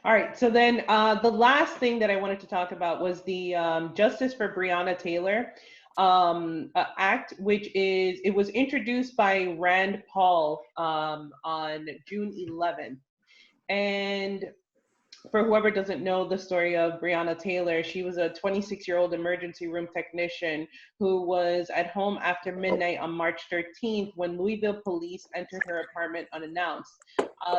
All right. So then the last thing that I wanted to talk about was the Justice for Breonna Taylor Act, which it was introduced by Rand Paul on June 11th. And for whoever doesn't know the story of Breonna Taylor, she was a 26-year-old emergency room technician who was at home after midnight on March 13th when Louisville police entered her apartment unannounced.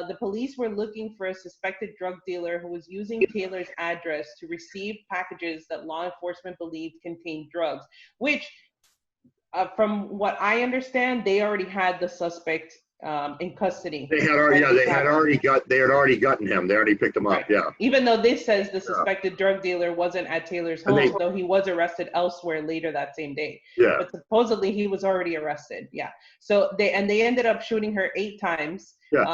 The police were looking for a suspected drug dealer who was using Taylor's address to receive packages that law enforcement believed contained drugs, which, from what I understand, they already had the suspect in custody. They had already, yeah, they had already gotten him. They already picked him up. Right. Yeah. Even though this says the suspected drug dealer wasn't at Taylor's home, though he was arrested elsewhere later that same day. Yeah. But supposedly he was already arrested. Yeah. So they ended up shooting her 8 times. Yeah.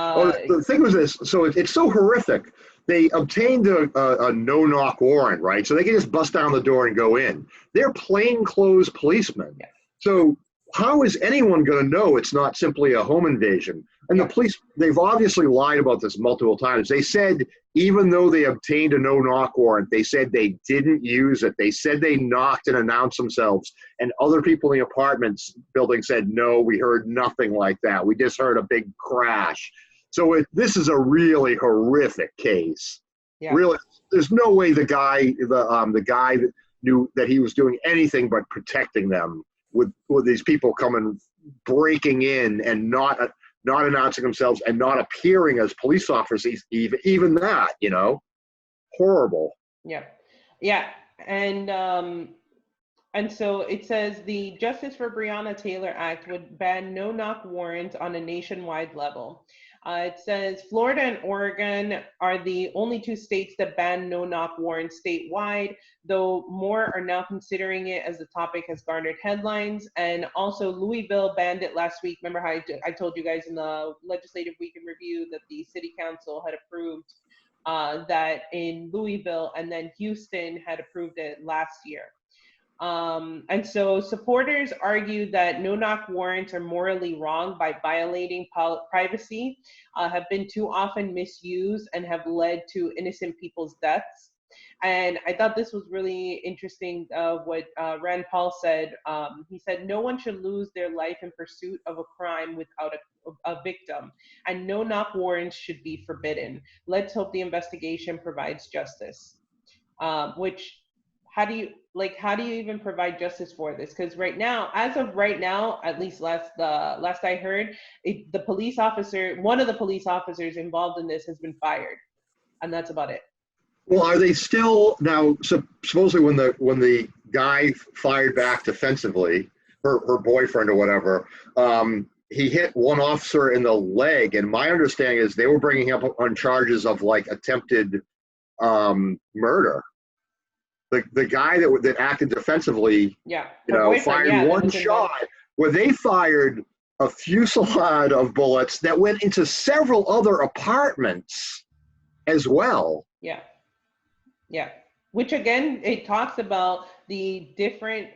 The thing was this. So it's so horrific. They obtained a no-knock warrant, right? So they can just bust down the door and go in. They're plainclothes policemen. Yeah. So how is anyone going to know it's not simply a home invasion? And the police, they've obviously lied about this multiple times. They said, even though they obtained a no-knock warrant, they said they didn't use it. They said they knocked and announced themselves. And other people in the apartments building said, no, we heard nothing like that. We just heard a big crash. So this is a really horrific case. Yeah. Really, there's no way the guy that knew that he was doing anything but protecting them with these people coming, breaking in and not announcing themselves and not appearing as police officers, even that, horrible. Yeah. Yeah. And so it says the Justice for Breonna Taylor Act would ban no-knock warrants on a nationwide level. It says Florida and Oregon are the only 2 states that ban no-knock warrants statewide, though more are now considering it as the topic has garnered headlines. And also Louisville banned it last week. Remember how I told you guys in the Legislative Week in Review that the City Council had approved that in Louisville, and then Houston had approved it last year. And so supporters argue that no-knock warrants are morally wrong by violating privacy, have been too often misused, and have led to innocent people's deaths. And I thought this was really interesting what Rand Paul said. He said, no one should lose their life in pursuit of a crime without a victim, and no-knock warrants should be forbidden. Let's hope the investigation provides justice. Which, how do you even provide justice for this? Because right now, as of right now, at least last I heard, the police officer, one of the police officers involved in this has been fired, and that's about it. Well, are they still now? Supposedly, when the guy fired back defensively, her boyfriend or whatever, he hit one officer in the leg, and my understanding is they were bringing him up on charges of like attempted murder. The guy that acted defensively, fired one shot where they fired a fusillade of bullets that went into several other apartments as well. Yeah. Yeah. Which again, it talks about the different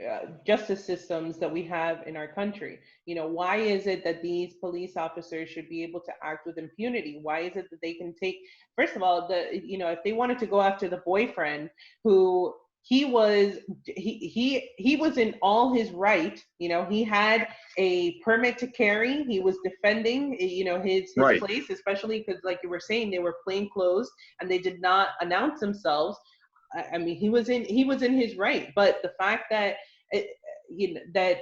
justice systems that we have in our country. Why is it that these police officers should be able to act with impunity? Why is it that they can take, first of all, if they wanted to go after the boyfriend who he was in all his right, he had a permit to carry, he was defending, his right. place, especially because like you were saying, they were plainclothes and they did not announce themselves. I mean, he was in his right, but the fact that that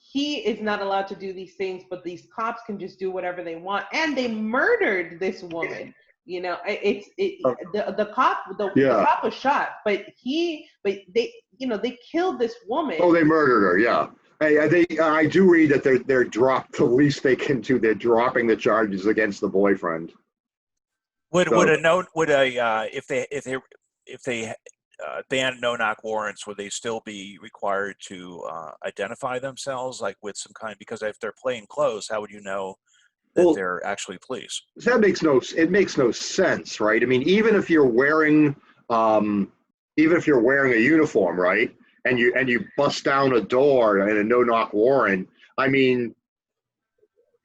he is not allowed to do these things, but these cops can just do whatever they want, and they murdered this woman. The cop was shot, but they killed this woman. Oh, they murdered her. Yeah. I do read that they're dropped the least they can do. They're dropping the charges against the boyfriend. If they ban no-knock warrants, would they still be required to identify themselves, like with some kind? Because if they're plain clothes, how would you know that they're actually police? It makes no sense, right? I mean, even if you're wearing a uniform, right, and you bust down a door in a no-knock warrant, I mean,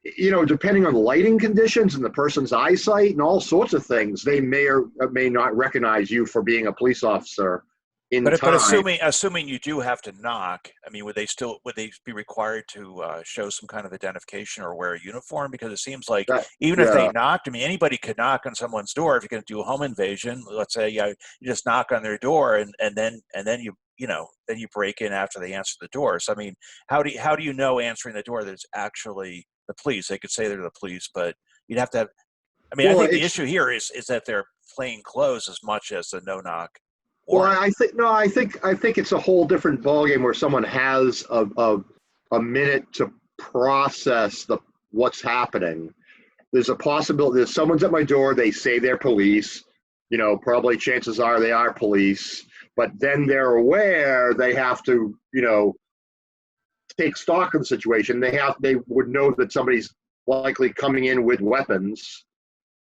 depending on lighting conditions and the person's eyesight and all sorts of things, they may or may not recognize you for being a police officer in But time. assuming you do have to knock, I mean, would they be required to show some kind of identification or wear a uniform? Because it seems like even if they Yeah. knocked, I mean, anybody could knock on someone's door if you're going to do a home invasion. Let's say you just knock on their door and then you break in after they answer the door. So I mean, how do you know answering the door that it's actually the police? They could say they're the police, but you'd have to have. I mean, I Well, think the issue here is that they're plain clothes as much as the no knock well, warrant. I think it's a whole different ballgame where someone has a minute to process what's happening. There's a possibility that someone's at my door. They say they're police. Probably chances are they are police. But then they're aware they have to, take stock of the situation. They would know that somebody's likely coming in with weapons.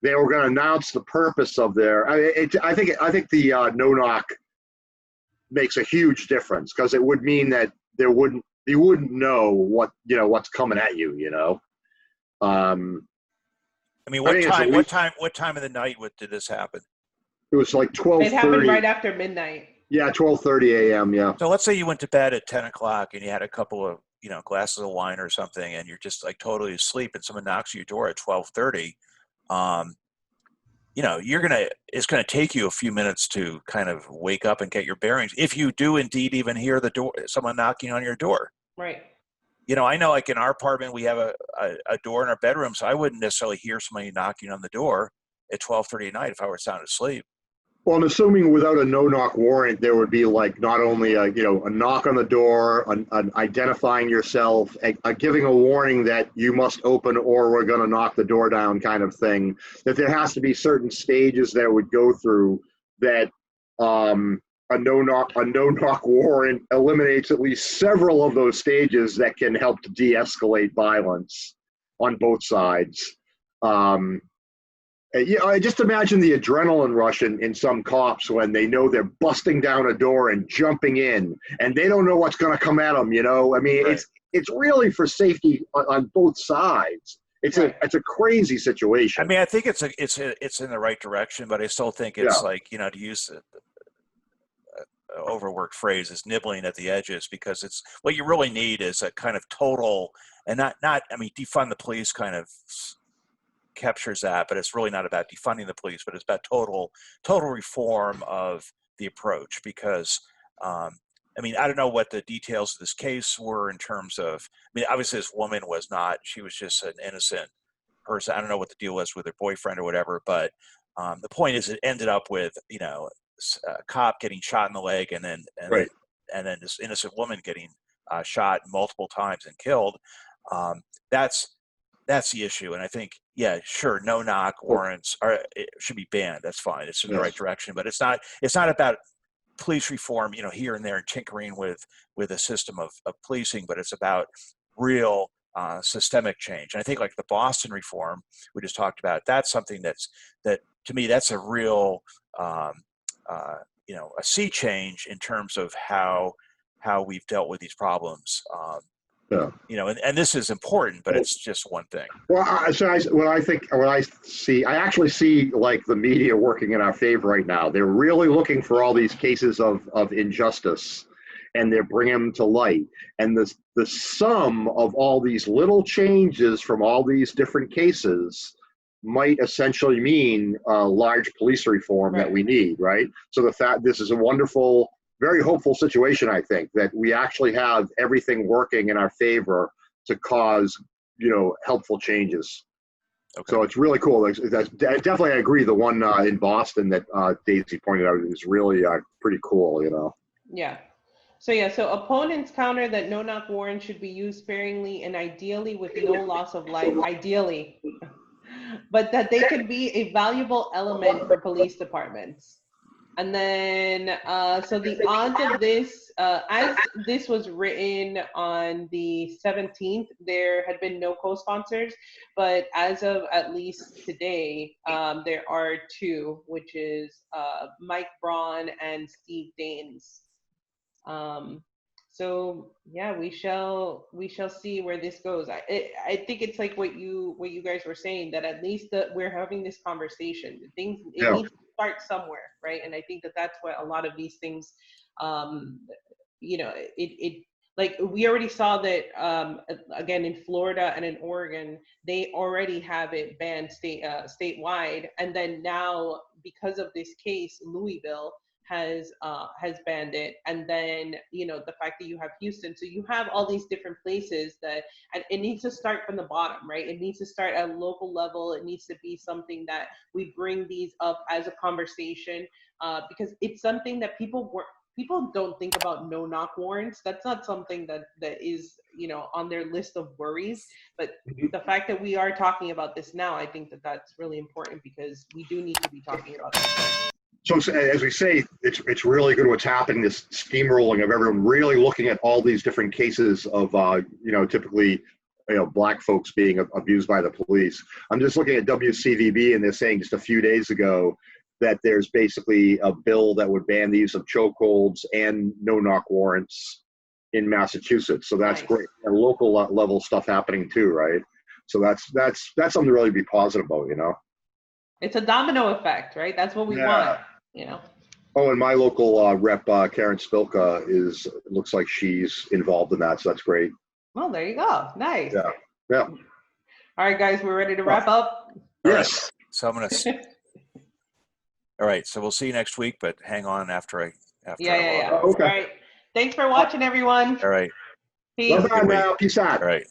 They were going to announce the purpose of their. I think the no knock makes a huge difference because it would mean that you wouldn't know what's coming at you. I mean, I think it's at least, what time of the night did this happen? it was like It happened 12:30. right after midnight. Yeah, 12:30 a.m. Yeah. So let's say you went to bed at 10 o'clock and you had a couple of, glasses of wine or something, and you're just like totally asleep and someone knocks on your door at 12:30. It's going to take you a few minutes to kind of wake up and get your bearings. If you do indeed even hear someone knocking on your door. Right. I know like in our apartment, we have a door in our bedroom, so I wouldn't necessarily hear somebody knocking on the door at 12:30 at night if I were sound asleep. Well, I'm assuming without a no-knock warrant, there would be like not only a knock on the door, an identifying yourself, giving a warning that you must open or we're going to knock the door down kind of thing. That there has to be certain stages that would go through that a no-knock warrant eliminates at least several of those stages that can help to de-escalate violence on both sides. I just imagine the adrenaline rush in some cops when they know they're busting down a door and jumping in, and they don't know what's going to come at them. I mean, Right. it's really for safety on both sides. It's a crazy situation. I mean, I think it's in the right direction, but I still think it's like, to use the overworked phrase, is nibbling at the edges, because it's what you really need is a kind of total, and not I mean, defund the police kind of captures that, but it's really not about defunding the police, but it's about total reform of the approach. Because I mean, I don't know what the details of this case were in terms of, I mean, obviously this woman she was just an innocent person. I don't know what the deal was with her boyfriend or whatever, but the point is it ended up with, a cop getting shot in the leg, and then this innocent woman getting shot multiple times and killed. That's the issue. And I think, yeah, sure, no knock warrants should be banned. That's fine. It's in the right direction, but it's not about police reform, here and there, and tinkering with a system of policing, but it's about real systemic change. And I think like the Boston reform we just talked about, that's something that to me, that's a real, a sea change in terms of how we've dealt with these problems. And this is important, but it's just one thing. Well, I actually see like the media working in our favor right now. They're really looking for all these cases of injustice, and they're bringing them to light. And the sum of all these little changes from all these different cases might essentially mean large police reform that we need, right? So this is a wonderful, very hopeful situation, I think, that we actually have everything working in our favor to cause, helpful changes. Okay. So it's really cool. Definitely, I agree. The one in Boston that Daisy pointed out is really pretty cool, Yeah. So opponents counter that no-knock warrants should be used sparingly and ideally with no loss of life, ideally, but that they could be a valuable element for police departments. And then, so the odds of this, as this was written on the 17th, there had been no co-sponsors, but as of at least today, there are two, which is Mike Braun and Steve Daines. So yeah, we shall see where this goes. I think it's like what you guys were saying, that at least that we're having this conversation. Things, it Yeah. needs to start somewhere, right? And I think that that's what a lot of these things, um, it like we already saw that again in Florida and in Oregon, they already have it banned statewide, and then now because of this case, Louisville has banned it, and then the fact that you have Houston, so you have all these different places that, and it needs to start from the bottom, right? It needs to start at a local level. It needs to be something that we bring these up as a conversation, because it's something that people don't think about no knock warrants. That's not something that is on their list of worries, but the fact that we are talking about this now, I think that that's really important, because we do need to be talking about this. So as we say, it's really good what's happening, this steamrolling of everyone really looking at all these different cases of, typically, black folks being abused by the police. I'm just looking at WCVB, and they're saying just a few days ago that there's basically a bill that would ban the use of chokeholds and no-knock warrants in Massachusetts. So that's Nice. great. And local level stuff happening too, right? So that's something to really be positive about, It's a domino effect, right? That's what we Yeah. want. Oh, and my local rep, Karen Spilka, looks like she's involved in that, so that's great. Well, there you go. Nice. Yeah. Yeah. All right, guys, we're ready to wrap up. Yes. So I'm gonna. All right. So we'll see you next week, but hang on after I Yeah. Okay. All right. Thanks for watching, everyone. All right. Peace. Bye now. Peace out. All right.